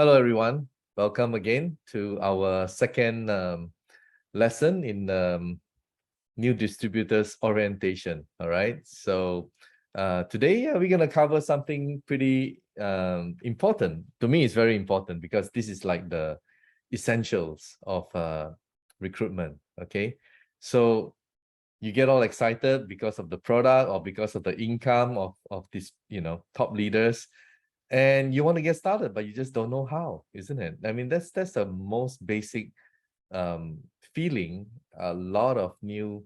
Hello, everyone. Welcome again to our second lesson in new distributors orientation. All right. So today we're going to cover something pretty important. To me, it's very important because this is like the essentials of recruitment. Okay. So you get all excited because of the product or because of the income of these, top leaders. And you want to get started, but you just don't know how, isn't it? I mean, that's the most basic feeling a lot of new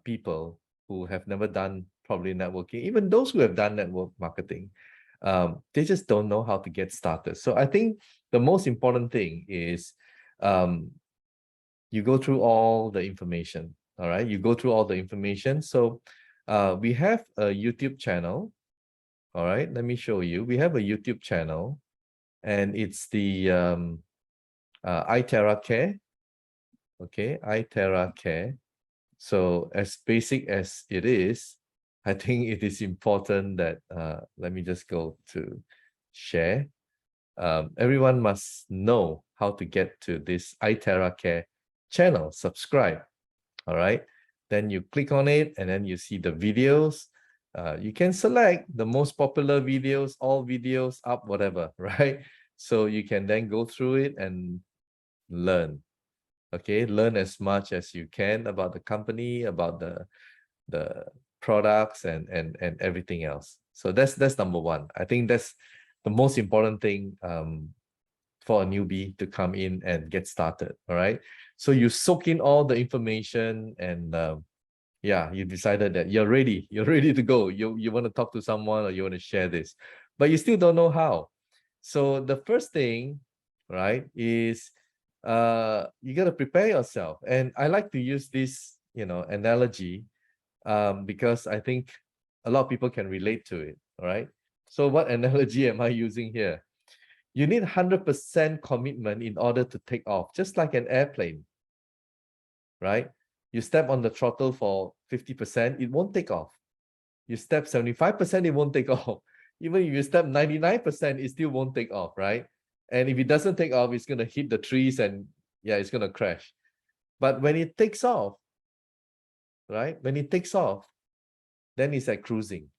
people who have never done probably networking, even those who have done network marketing, they just don't know how to get started. So I think the most important thing is you go through all the information. All right, you go through all the information. So we have a YouTube channel. All right, let me show you. We have a YouTube channel, and it's the iTerra Care. Okay, iTerra Care. So as basic as it is, I think it is important that let me just go to share. Everyone must know how to get to this iTerra Care channel. Subscribe. All right. Then you click on it, and then you see the videos. You can select the most popular videos, all videos up, whatever, right? So you can then go through it and learn. Okay, learn as much as you can about the company, about the products and everything else. So that's number one. I think that's the most important thing for a newbie to come in and get started. All right. So you soak in all the information, and yeah, you decided that you're ready to go. You want to talk to someone, or you want to share this, but you still don't know how. So the first thing, right, is you got to prepare yourself. And I like to use this analogy because I think a lot of people can relate to it. All right. So what analogy am I using here? You need 100% commitment in order to take off, just like an airplane, right? You step on the throttle for 50%, it won't take off. You step 75%, it won't take off. Even if you step 99%, it still won't take off, right? And if it doesn't take off, it's going to hit the trees and yeah, it's going to crash. But when it takes off, right? When it takes off, then it's like cruising,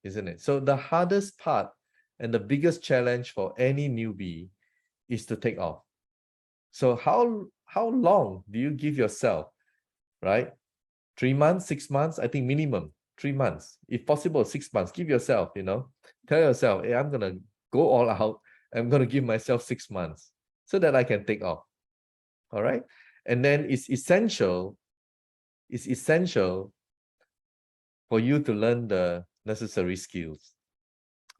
isn't it? So the hardest part and the biggest challenge for any newbie is to take off. So how long do you give yourself, right? 3 months, 6 months? I think minimum 3 months. If possible, 6 months. Give yourself, tell yourself, hey, I'm gonna go all out. I'm gonna give myself 6 months so that I can take off. All right. And then it's essential for you to learn the necessary skills.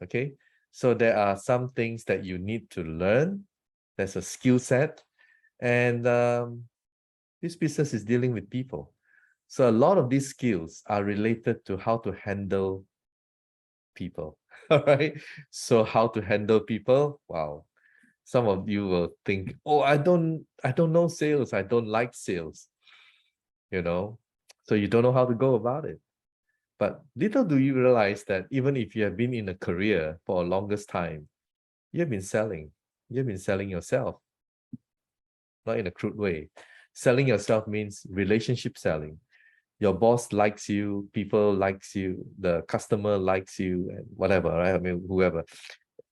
Okay. So there are some things that you need to learn. There's a skill set. And this business is dealing with people. So a lot of these skills are related to how to handle people. All right. So how to handle people? Wow. Some of you will think, oh, I don't know sales. I don't like sales. So you don't know how to go about it. But little do you realize that even if you have been in a career for a longest time, you have been selling. You've been selling yourself. Not in a crude way. Selling yourself means relationship selling. Your boss likes you, people likes you, the customer likes you, and whatever, right? I mean, whoever,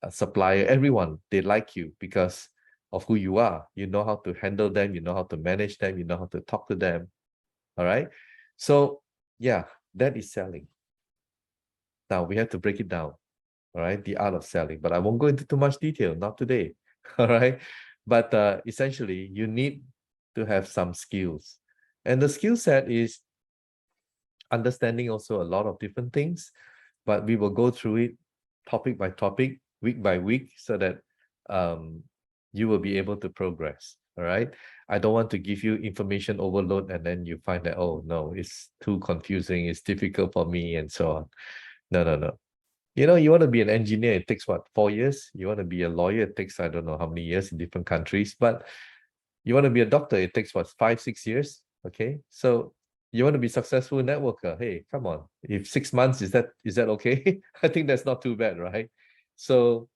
a supplier, everyone, they like you because of who you are. You know how to handle them, you know how to manage them, you know how to talk to them. All right. So yeah, that is selling. Now we have to break it down. All right, the art of selling. But I won't go into too much detail, not today. All right. But essentially, you need to have some skills. And the skill set is understanding also a lot of different things, but we will go through it topic by topic, week by week, so that you will be able to progress. All right. I don't want to give you information overload and then you find that, oh no, it's too confusing, it's difficult for me, and so on. No. You want to be an engineer, it takes what, 4 years? You want to be a lawyer, it takes I don't know how many years in different countries. But you want to be a doctor, it takes what, 5, 6 years? Okay. So you want to be successful networker, hey, come on. If 6 months, is that okay? I think that's not too bad, right? So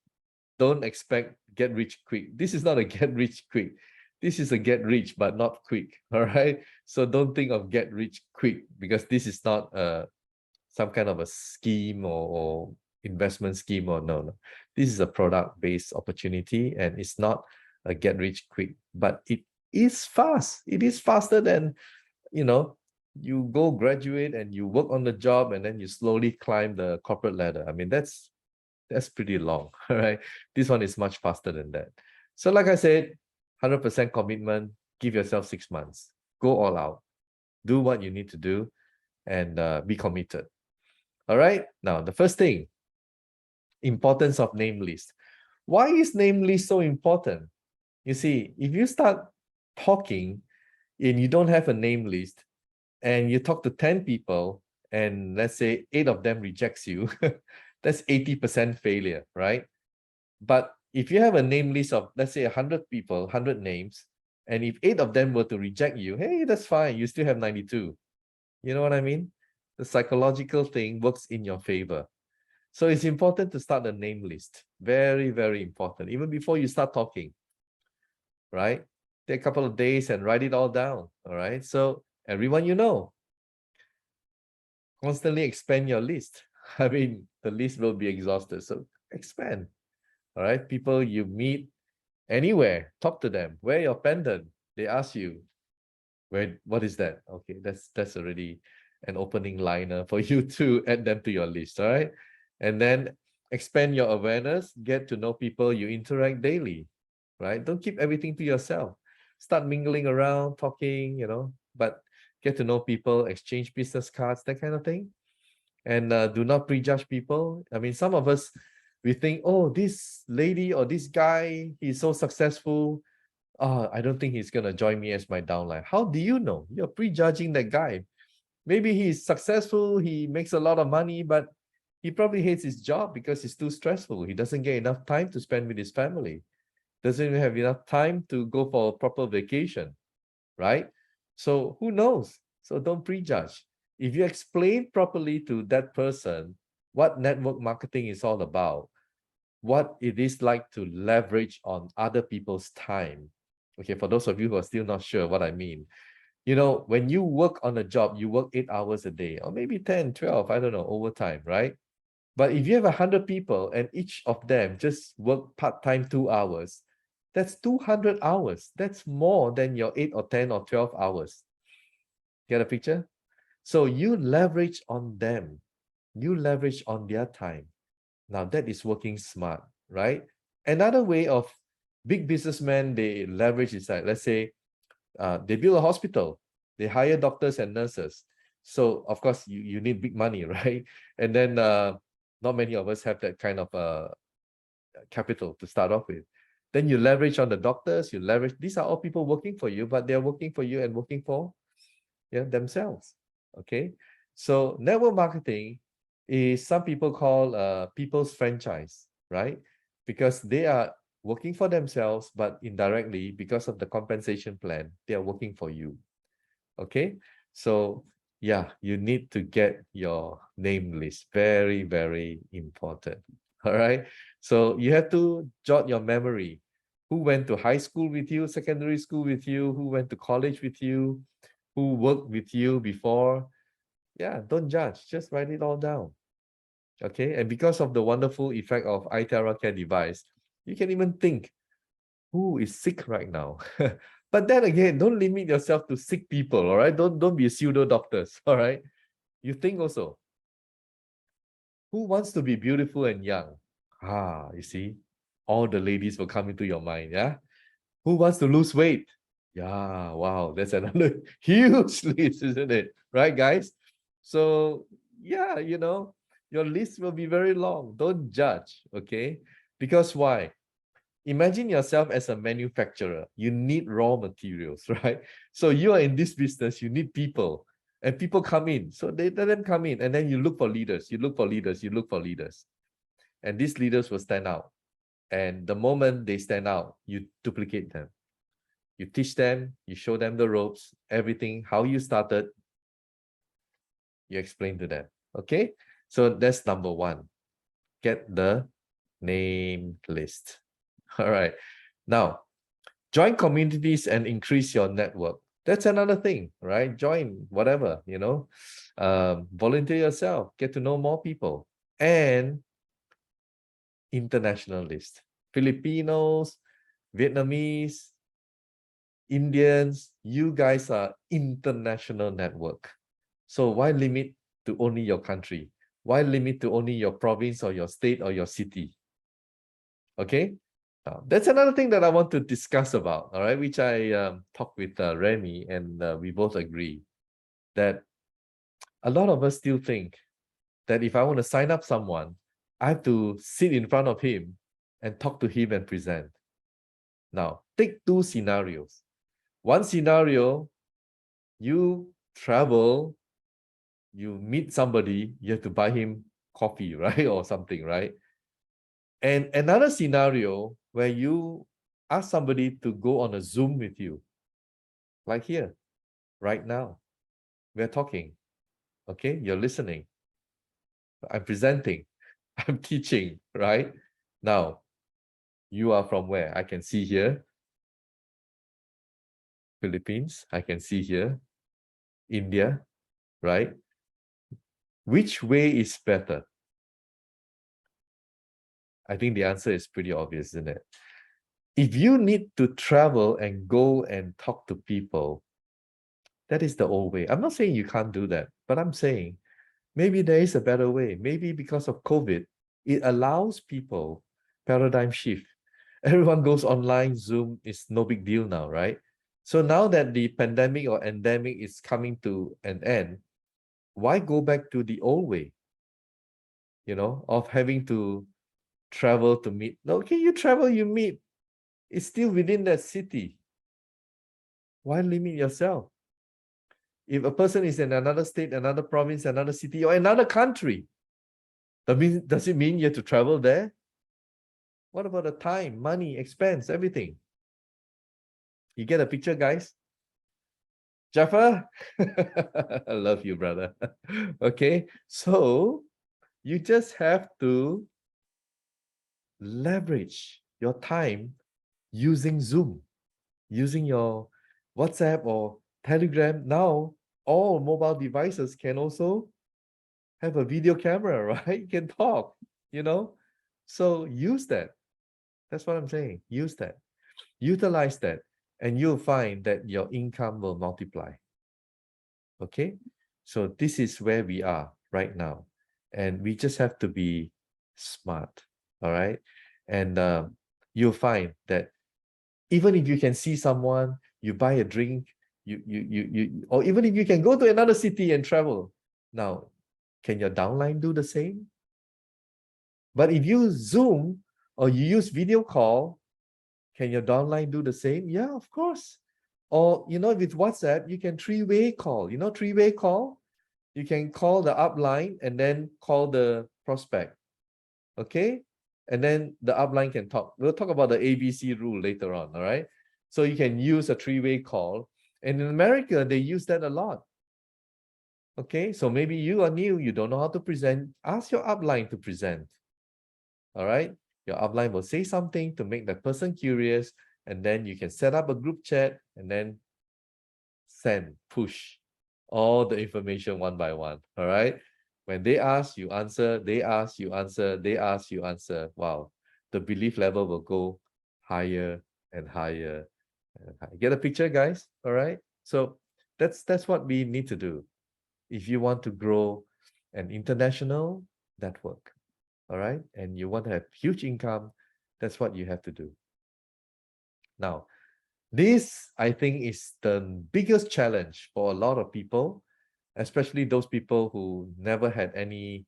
don't expect get rich quick. This is not a get rich quick. This is a get rich, but not quick. All right. So don't think of get rich quick, because this is not some kind of a scheme or investment scheme, or no. This is a product-based opportunity, and it's not a get rich quick, but it is fast. It is faster than, you go graduate and you work on the job and then you slowly climb the corporate ladder. I mean, that's pretty long, right? This one is much faster than that. So like I said, 100% commitment, give yourself 6 months, go all out, do what you need to do, and be committed. All right. Now, the first thing, importance of name list. Why is name list so important? You see, if you start talking and you don't have a name list, and you talk to 10 people, and let's say 8 of them rejects you, that's 80% failure, right? But if you have a name list of, let's say, 100 people, 100 names, and if 8 of them were to reject you, hey, that's fine. You still have 92. You know what I mean? The psychological thing works in your favor. So it's important to start a name list. Very, very important. Even before you start talking, right? Take a couple of days and write it all down, all right? So everyone you know, constantly expand your list. I mean, the list will be exhausted, so expand, all right? People you meet anywhere, talk to them. Wear your pendant. They ask you, what is that? Okay, that's already an opening liner for you to add them to your list, all right? And then expand your awareness, get to know people you interact daily, right? Don't keep everything to yourself. Start mingling around, talking, but get to know people, exchange business cards, that kind of thing. And do not prejudge people. I mean, some of us, we think, oh, this lady or this guy, he's so successful. Oh, I don't think he's going to join me as my downline. How do you know? You're prejudging that guy. Maybe he's successful, he makes a lot of money, but he probably hates his job because it's too stressful. He doesn't get enough time to spend with his family. Doesn't even have enough time to go for a proper vacation, right? So who knows? So don't prejudge. If you explain properly to that person what network marketing is all about, what it is like to leverage on other people's time. Okay, for those of you who are still not sure what I mean, when you work on a job, you work 8 hours a day, or maybe 10, 12, I don't know, overtime, right? But if you have 100 people and each of them just work part-time 2 hours, that's 200 hours. That's more than your 8 or 10 or 12 hours. Get a picture? So you leverage on them. You leverage on their time. Now that is working smart, right? Another way of big businessmen, they leverage is like, let's say, they build a hospital. They hire doctors and nurses. So of course you need big money, right? And then not many of us have that kind of capital to start off with. Then you leverage on the doctors, you leverage, these are all people working for you, but they're working for you and working for themselves. Okay. So network marketing is, some people call people's franchise, right? Because they are working for themselves, but indirectly, because of the compensation plan, they are working for you. Okay. So yeah, you need to get your name list. Very, very important. All right. So you have to jot your memory. Who went to high school with you, secondary school with you, who went to college with you, who worked with you before. Yeah, don't judge. Just write it all down. Okay. And because of the wonderful effect of iTerra Care device, you can even think, who is sick right now? But then again, don't limit yourself to sick people, all right? Don't be pseudo doctors, all right? You think also, who wants to be beautiful and young? You see, all the ladies will come into your mind, yeah? Who wants to lose weight? Yeah, wow, that's another huge list, isn't it? Right, guys? So, yeah, your list will be very long. Don't judge, okay? Because why? Imagine yourself as a manufacturer. You need raw materials, right? So you are in this business, you need people, and people come in. So they let them come in, and then you look for leaders, you look for leaders, you look for leaders. And these leaders will stand out. And the moment they stand out, you duplicate them. You teach them, you show them the ropes, everything, how you started, you explain to them. Okay? So that's number one. Get the Name list. All right. Now, join communities and increase your network. That's another thing, right? Join whatever, volunteer yourself, get to know more people. And international list. Filipinos, Vietnamese, Indians, you guys are international network. So why limit to only your country? Why limit to only your province or your state or your city? Okay, now that's another thing that I want to discuss about, all right, which I talked with Remy, and we both agree that a lot of us still think that if I want to sign up someone, I have to sit in front of him and talk to him and present. Now, take two scenarios. One scenario, you travel, you meet somebody, you have to buy him coffee, right? Or something, right? And another scenario where you ask somebody to go on a Zoom with you, like here, right now. We're talking, okay? You're listening. I'm presenting. I'm teaching, right? Now, you are from where? I can see here, Philippines. I can see here, India, right? Which way is better? I think the answer is pretty obvious, isn't it? If you need to travel and go and talk to people, that is the old way. I'm not saying you can't do that, but I'm saying maybe there is a better way. Maybe because of COVID, it allows people paradigm shift. Everyone goes online, Zoom is no big deal now, right? So now that the pandemic or endemic is coming to an end, why go back to the old way, of having to travel to meet? Okay, you travel, you meet. It's still within that city. Why limit yourself? If a person is in another state, another province, another city, or another country, does it mean you have to travel there? What about the time, money, expense, everything? You get a picture, guys? Jaffa? I love you, brother. Okay, so you just have to leverage your time using Zoom, using your WhatsApp or Telegram. Now, all mobile devices can also have a video camera, right? You can talk, So use that. That's what I'm saying. Use that. Utilize that. And you'll find that your income will multiply. Okay? So this is where we are right now. And we just have to be smart. All right? And you'll find that even if you can see someone, you buy a drink, or even if you can go to another city and travel. Now, can your downline do the same? But if you Zoom or you use video call, can your downline do the same? Yeah, of course. Or, with WhatsApp, you can three-way call. Three-way call? You can call the upline and then call the prospect. Okay? And then the upline can talk. We'll talk about the ABC rule later on, all right? So you can use a three-way call. And in America, they use that a lot. Okay? So maybe you are new, you don't know how to present. Ask your upline to present. All right? Your upline will say something to make that person curious, and then you can set up a group chat and then send, push all the information one by one. All right? When they ask, you answer, they ask, you answer, they ask, you answer. Wow. The belief level will go higher and higher and higher. Get a picture, guys? All right? So that's what we need to do if you want to grow an international network. All right, and you want to have huge income, that's what you have to do. Now, this I think is the biggest challenge for a lot of people, especially those people who never had any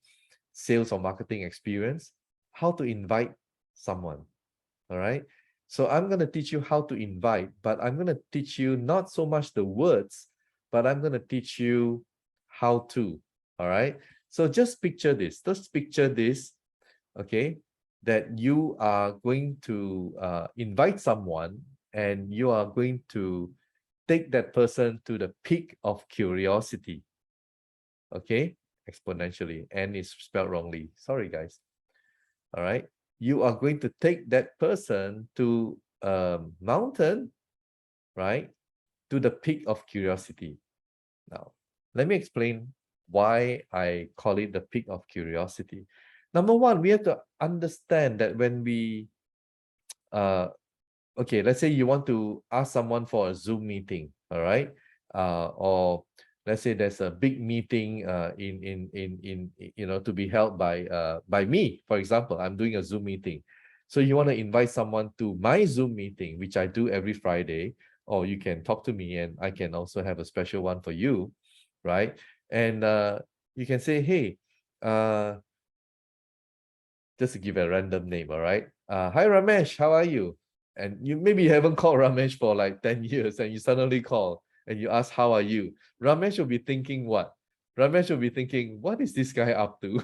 sales or marketing experience, how to invite someone. All right, so I'm going to teach you how to invite, but I'm going to teach you not so much the words, but I'm going to teach you how to. All right, so just picture this. Okay, that you are going to invite someone and you are going to take that person to the peak of curiosity. Okay, exponentially, and it's spelled wrongly. Sorry, guys. All right. you are going to take that person to a mountain, right? To the peak of curiosity. Now, let me explain why I call it the peak of curiosity. Number one, we have to understand that when we, okay, let's say you want to ask someone for a Zoom meeting, all right? Or let's say there's a big meeting in to be held by me, for example. I'm doing a Zoom meeting. So you want to invite someone to my Zoom meeting, which I do every Friday, or you can talk to me and I can also have a special one for you, right? And you can say, hey, just to give a random name, all right? Hi Ramesh, how are you? And you maybe haven't called Ramesh for like 10 years and you suddenly call and you ask, how are you? Ramesh will be thinking what? Ramesh will be thinking, what is this guy up to?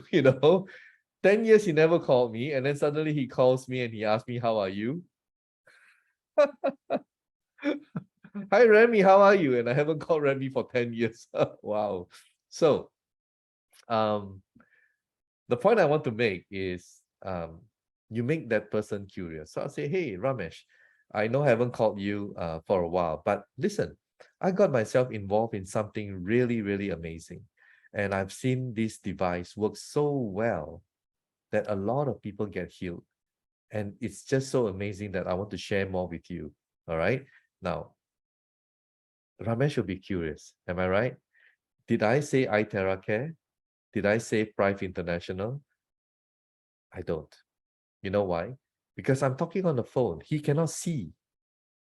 10 years he never called me and then suddenly he calls me and he asks me, how are you? Hi Remy, how are you? And I haven't called Remy for 10 years. Wow. So the point I want to make is you make that person curious. So I'll say, hey, Ramesh, I know I haven't called you for a while, but listen, I got myself involved in something really, really amazing. And I've seen this device work so well that a lot of people get healed. And it's just so amazing that I want to share more with you. All right. Now, Ramesh will be curious. Am I right? Did I say iTerraCare? Did I say Prive International? I don't. You know why? Because I'm talking on the phone. He cannot see,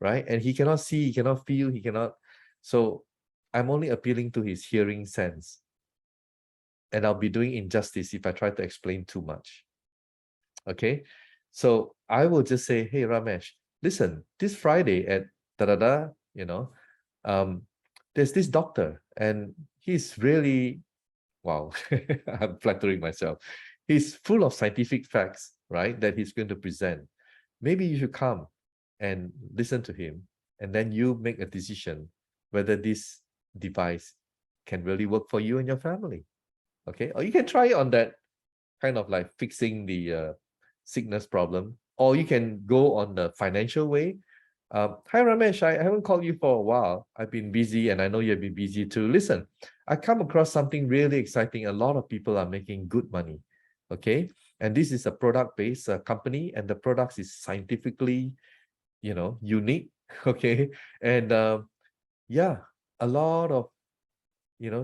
right? And he cannot see, he cannot feel, he cannot. So I'm only appealing to his hearing sense. And I'll be doing injustice if I try to explain too much. Okay? So I will just say, hey, Ramesh, listen, this Friday at da-da-da, there's this doctor and he's really, wow, I'm flattering myself. He's full of scientific facts, right, that he's going to present. Maybe you should come and listen to him, and then you make a decision whether this device can really work for you and your family. Okay, or you can try it on that kind of like fixing the sickness problem, or you can go on the financial way. Hi Ramesh, I haven't called you for a while. I've been busy and I know you've been busy too. Listen, I come across something really exciting. A lot of people are making good money. Okay. And this is a product-based company and the product is scientifically, unique. Okay. And yeah, a lot of,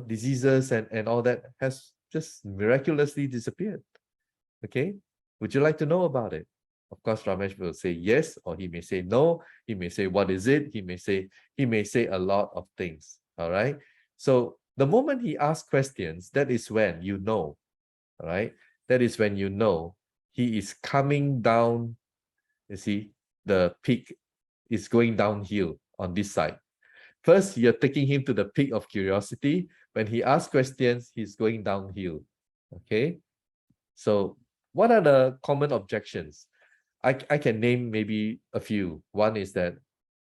diseases and all that has just miraculously disappeared. Okay. Would you like to know about it? Of course, Ramesh will say yes, or he may say no. He may say, what is it? He may say a lot of things. All right. So the moment he asks questions, that is when you know. All right. That is when you know he is coming down. You see, the peak is going downhill on this side. First, you're taking him to the peak of curiosity. When he asks questions, he's going downhill. Okay. So what are the common objections? I can name maybe a few. One is that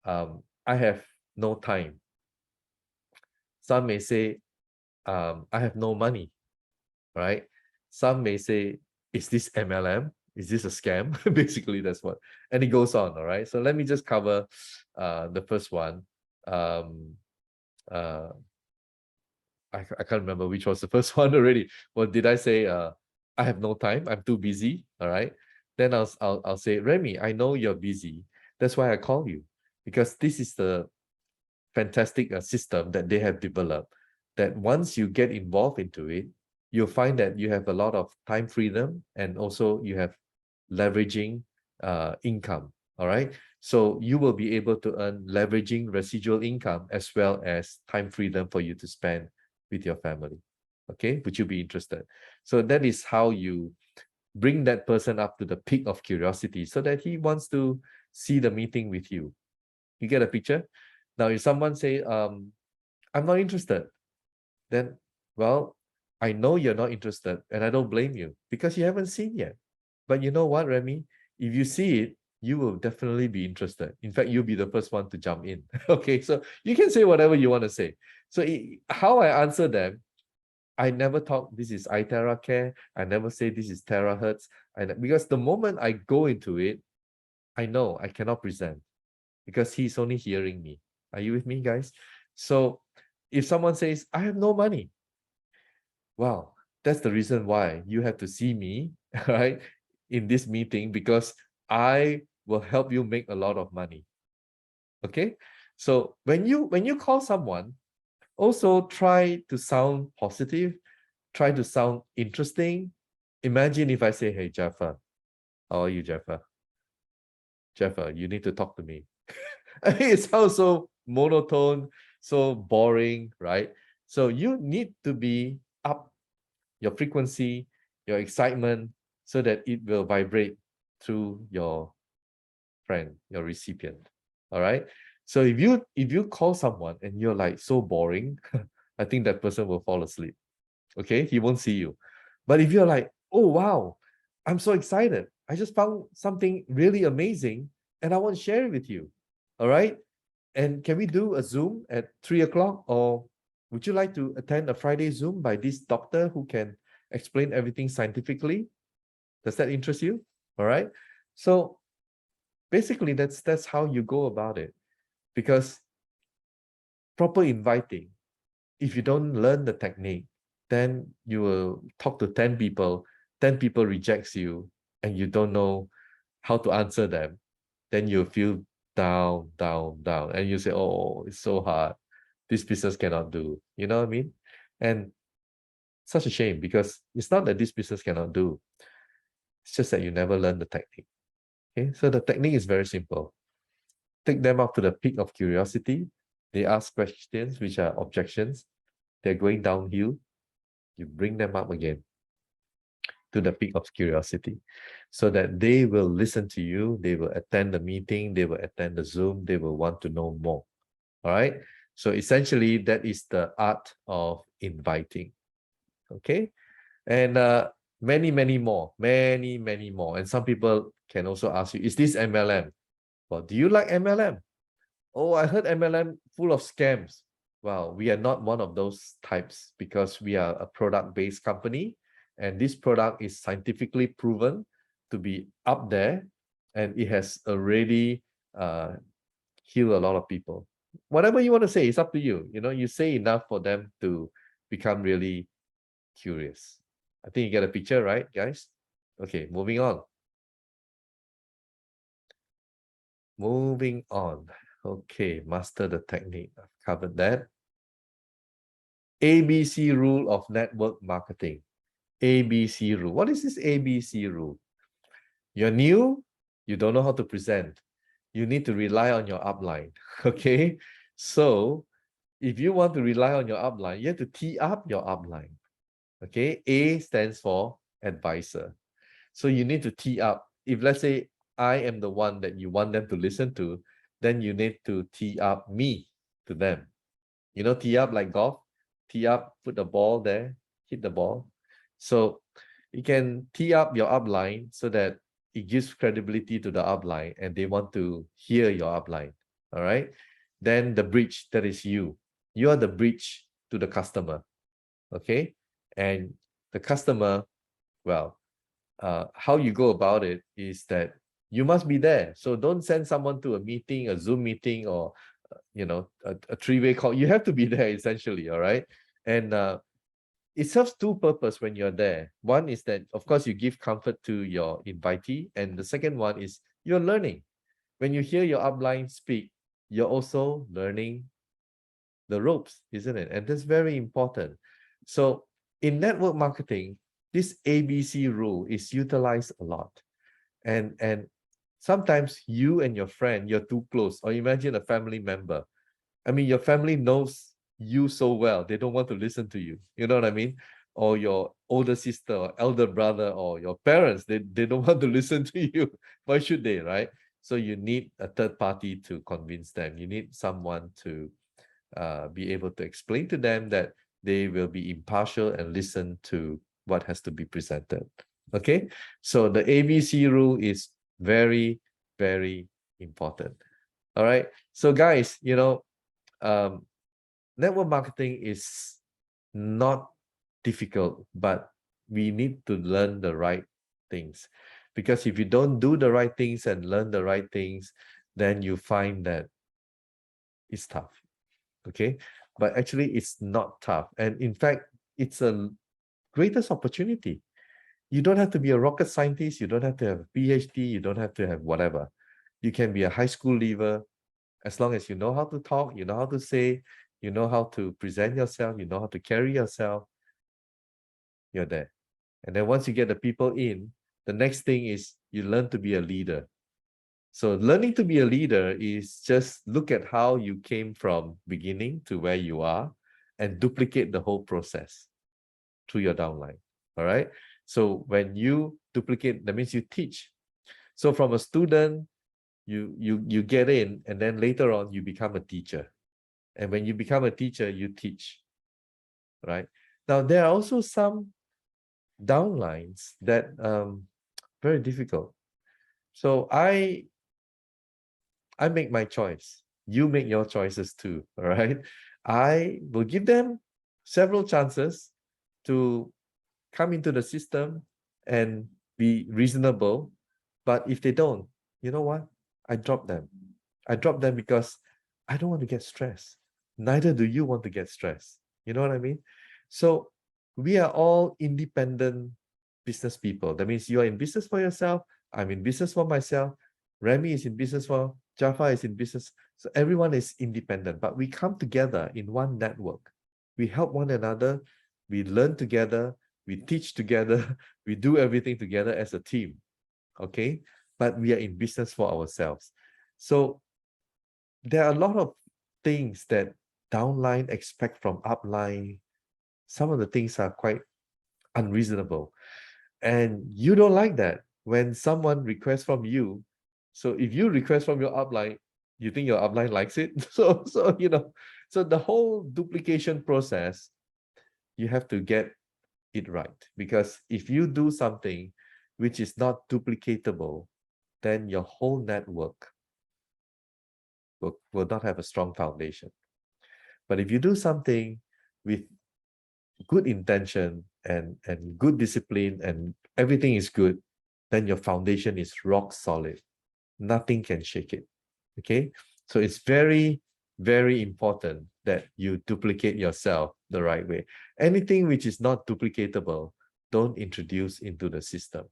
I have no time. Some may say, I have no money, right? Some may say, is this MLM? Is this a scam? Basically, that's what. And it goes on, all right? So let me just cover the first one. I can't remember which was the first one already. Well, did I say I have no time? I'm too busy. All right. Then I'll say, Remy, I know you're busy. That's why I call you, because this is the fantastic system that they have developed. That once you get involved into it, you'll find that you have a lot of time freedom and also you have leveraging income. All right. So you will be able to earn leveraging residual income as well as time freedom for you to spend with your family. Okay, would you be interested? So that is how you bring that person up to the peak of curiosity so that he wants to see the meeting with you. You get a picture? Now, if someone say, I'm not interested, then, well, I know you're not interested and I don't blame you because you haven't seen yet. But you know what, Remy? If you see it, you will definitely be interested. In fact, you'll be the first one to jump in. Okay, so you can say whatever you want to say. So how I answer them I never talk, this is iTerra Care. I never say this is terahertz. Because the moment I go into it, I know I cannot present because he's only hearing me. Are you with me, guys? So if someone says, I have no money, well, that's the reason why you have to see me, right, in this meeting, because I will help you make a lot of money. Okay? So when you call someone, also try to sound positive, try to sound interesting. Imagine if I say, hey, Jaffa, how are you, Jaffa? Jaffa, you need to talk to me. It sounds so monotone, so boring, right? So you need to be up your frequency, your excitement, so that it will vibrate through your friend, your recipient. All right. So if you call someone and you're like so boring, I think that person will fall asleep. Okay, he won't see you. But if you're like, oh wow, I'm so excited. I just found something really amazing and I want to share it with you. All right. And can we do a Zoom at 3 o'clock? Or would you like to attend a Friday Zoom by this doctor who can explain everything scientifically? Does that interest you? All right. So basically, that's how you go about it. Because proper inviting, if you don't learn the technique, then you will talk to 10 people, 10 people rejects you, and you don't know how to answer them. Then you feel down, down, down. And you say, oh, it's so hard. This business cannot do. You know what I mean? And such a shame because it's not that this business cannot do. It's just that you never learn the technique. Okay, so the technique is very simple. Take them up to the peak of curiosity. They ask questions which are objections. They're going downhill. You bring them up again to the peak of curiosity so that they will listen to you. They will attend the meeting. They will attend the Zoom. They will want to know more. All right. So essentially, that is the art of inviting. Okay. And many, many more. And some people can also ask you, is this MLM? Well, do you like MLM? Oh, I heard MLM full of scams. Well, we are not one of those types because we are a product-based company. And this product is scientifically proven to be up there. And it has already healed a lot of people. Whatever you want to say, it's up to you. You know, you say enough for them to become really curious. I think you get a picture, right, guys? Okay, moving on. Moving on. Okay, master the technique. I've covered that. ABC rule of network marketing. ABC rule. What is this ABC rule? You're new, you don't know how to present. You need to rely on your upline. Okay, so if you want to rely on your upline, you have to tee up your upline. Okay, A stands for advisor. So you need to tee up. If let's say I am the one that you want them to listen to, then you need to tee up me to them. You know, tee up like golf, tee up, put the ball there, hit the ball. So you can tee up your upline so that it gives credibility to the upline and they want to hear your upline. All right. Then the bridge, that is you. You are the bridge to the customer. Okay. And the customer, well, how you go about it is that you must be there. So don't send someone to a meeting, a Zoom meeting, or a three-way call. You have to be there essentially. All right. And it serves two purposes when you're there. One is that, of course, you give comfort to your invitee. And the second one is you're learning. When you hear your upline speak, you're also learning the ropes, isn't it? And that's very important. So in network marketing, this ABC rule is utilized a lot. And sometimes you and your friend, you're too close. Or imagine a family member. I mean, your family knows you so well, they don't want to listen to you. You know what I mean? Or your older sister or elder brother or your parents, they don't want to listen to you. Why should they, right? So you need a third party to convince them. You need someone to be able to explain to them that they will be impartial and listen to what has to be presented. Okay, so the ABC rule is very, very important. All right, so guys, network marketing is not difficult, but we need to learn the right things. Because if you don't do the right things and learn the right things, then you find that it's tough. Okay, but actually it's not tough. And in fact, it's a greatest opportunity. You don't have to be a rocket scientist. You don't have to have a PhD. You don't have to have whatever. You can be a high school leaver as long as you know how to talk, you know how to say, you know how to present yourself, you know how to carry yourself, you're there. And then once you get the people in, the next thing is you learn to be a leader. So learning to be a leader is just look at how you came from beginning to where you are and duplicate the whole process through your downline. All right. So when you duplicate, that means you teach. So from a student, you get in, and then later on you become a teacher. And when you become a teacher, you teach. Right. Now there are also some downlines that very difficult. So I make my choice. You make your choices too. All right. I will give them several chances to come into the system and be reasonable. But if they don't, you know what? I drop them. I drop them because I don't want to get stressed. Neither do you want to get stressed. You know what I mean? So we are all independent business people. That means you are in business for yourself. I'm in business for myself. Remy is in business for, Jaffa is in business. So everyone is independent, but we come together in one network. We help one another. We learn together. We teach together. We do everything together as a team. Okay? But we are in business for ourselves. So there are a lot of things that downline expect from upline. Some of the things are quite unreasonable. And you don't like that when someone requests from you. So if you request from your upline, you think your upline likes it? So so the whole duplication process, you have to get it right. Because if you do something which is not duplicatable, then your whole network will not have a strong foundation. But if you do something with good intention and good discipline and everything is good, then your foundation is rock solid. Nothing can shake it. Okay, so it's very, very important that you duplicate yourself the right way. Anything which is not duplicatable, don't introduce into the system.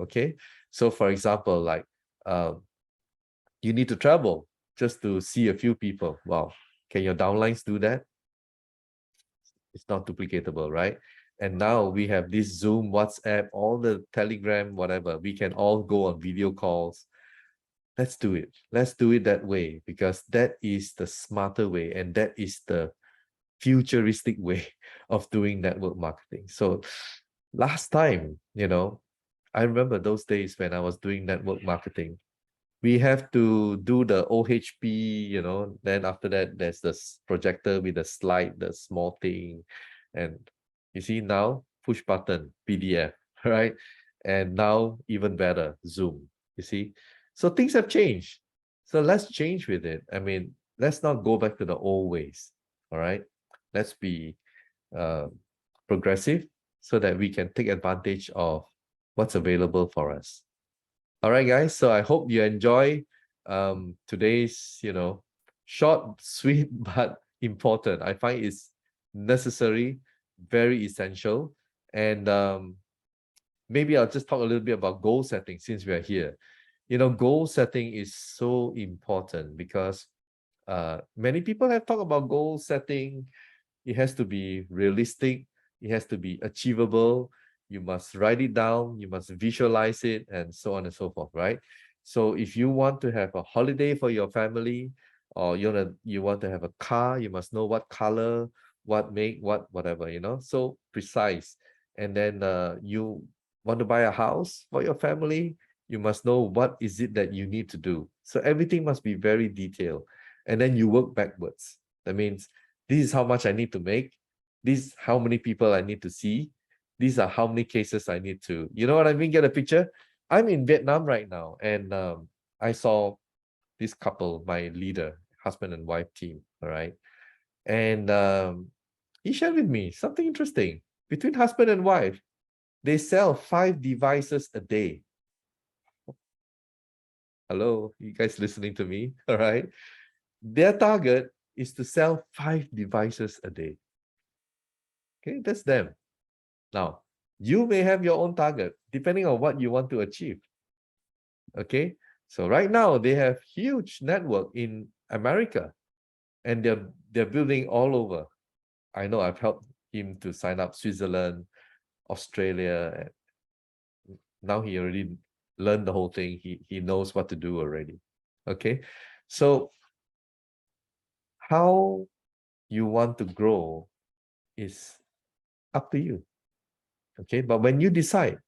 Okay, so for example, like you need to travel just to see a few people. Wow, can your downlines do that? It's not duplicatable, right? And now we have this Zoom, WhatsApp, all the Telegram, whatever. We can all go on video calls. Let's do it. Let's do it that way, because that is the smarter way, and that is the futuristic way of doing network marketing. So last time, I remember those days when I was doing network marketing. We have to do the OHP, then after that, there's the projector with the slide, the small thing. And you see now, push button, PDF, right? And now even better, Zoom, you see? So things have changed. So let's change with it. I mean, let's not go back to the old ways, all right? Let's be progressive so that we can take advantage of what's available for us. All right, guys. So I hope you enjoy today's, short, sweet, but important. I find it's necessary, very essential. And maybe I'll just talk a little bit about goal setting since we are here. Goal setting is so important because many people have talked about goal setting. It has to be realistic. It has to be achievable. You must write it down. You must visualize it, and so on and so forth, right? So if you want to have a holiday for your family, or you want to have a car, you must know what color, what make, whatever, so precise. And then you want to buy a house for your family, you must know what is it that you need to do. So everything must be very detailed. And then you work backwards. That means this is how much I need to make. This is how many people I need to see. These are how many cases I need to, you know what I mean? Get a picture? I'm in Vietnam right now, and I saw this couple, my leader, husband and wife team, all right? And he shared with me something interesting. Between husband and wife, they sell 5 devices a day. Hello, you guys listening to me? All right. Their target is to sell 5 devices a day. Okay, that's them. Now, you may have your own target depending on what you want to achieve. Okay, so right now they have huge network in America, and they're building all over. I know I've helped him to sign up Switzerland, Australia. Now he already learned the whole thing. He knows what to do already. Okay, so how you want to grow is up to you. Okay, but when you decide,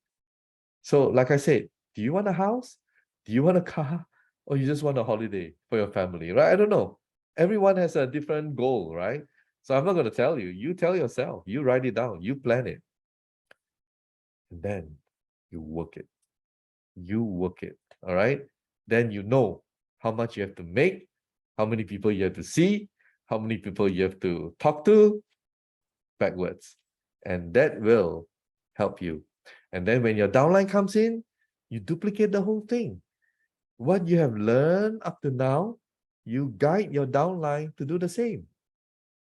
so like I said, do you want a house? Do you want a car? Or you just want a holiday for your family, right? I don't know. Everyone has a different goal, right? So I'm not going to tell you. You tell yourself. You write it down. You plan it. And then you work it. You work it, all right? Then you know how much you have to make, how many people you have to see, how many people you have to talk to backwards. And that will help you. And then when your downline comes in, you duplicate the whole thing. What you have learned up to now, you guide your downline to do the same.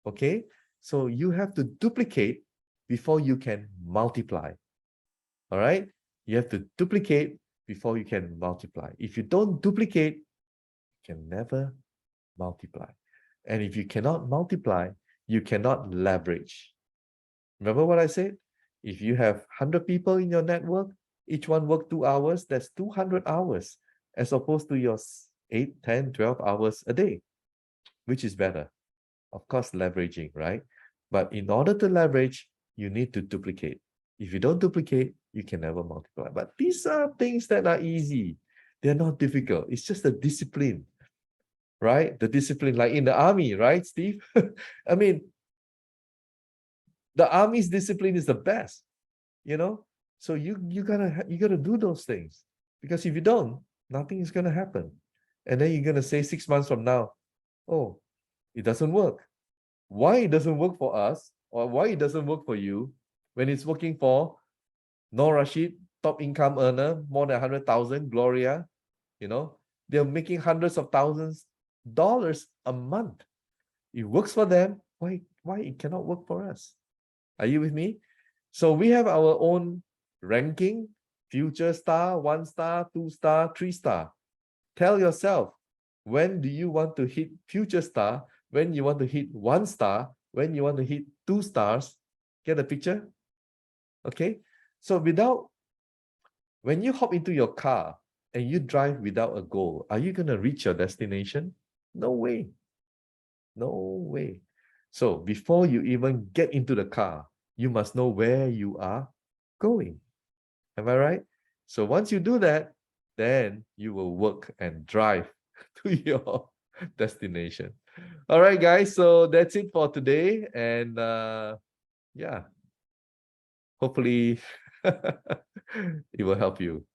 Okay? So you have to duplicate before you can multiply. All right? You have to duplicate before you can multiply. If you don't duplicate, you can never multiply. And if you cannot multiply, you cannot leverage. Remember what I said? If you have 100 people in your network, each one work 2 hours, that's 200 hours, as opposed to your 8, 10, 12 hours a day. Which is better? Of course, leveraging, right? But in order to leverage, you need to duplicate. If you don't duplicate, you can never multiply. But these are things that are easy. They're not difficult. It's just a discipline, right? The discipline, like in the army, right, Steve? I mean, the army's discipline is the best, you know? So you gotta do those things, because if you don't, nothing is gonna happen. And then you're gonna say 6 months from now, oh, it doesn't work. Why it doesn't work for us, or why it doesn't work for you, when it's working for Noor Rashid, top income earner, more than 100,000, Gloria, you know, they're making hundreds of thousands dollars a month. It works for them. Why it cannot work for us? Are you with me? So we have our own ranking, future star, 1 star, 2 star, 3 star. Tell yourself, when do you want to hit future star? When you want to hit 1 star? When you want to hit 2 stars? Get the picture? Okay. So when you hop into your car and you drive without a goal, are you going to reach your destination? No way. No way. So before you even get into the car, you must know where you are going. Am I right? So once you do that, then you will work and drive to your destination. All right, guys. So that's it for today. And yeah, hopefully it will help you.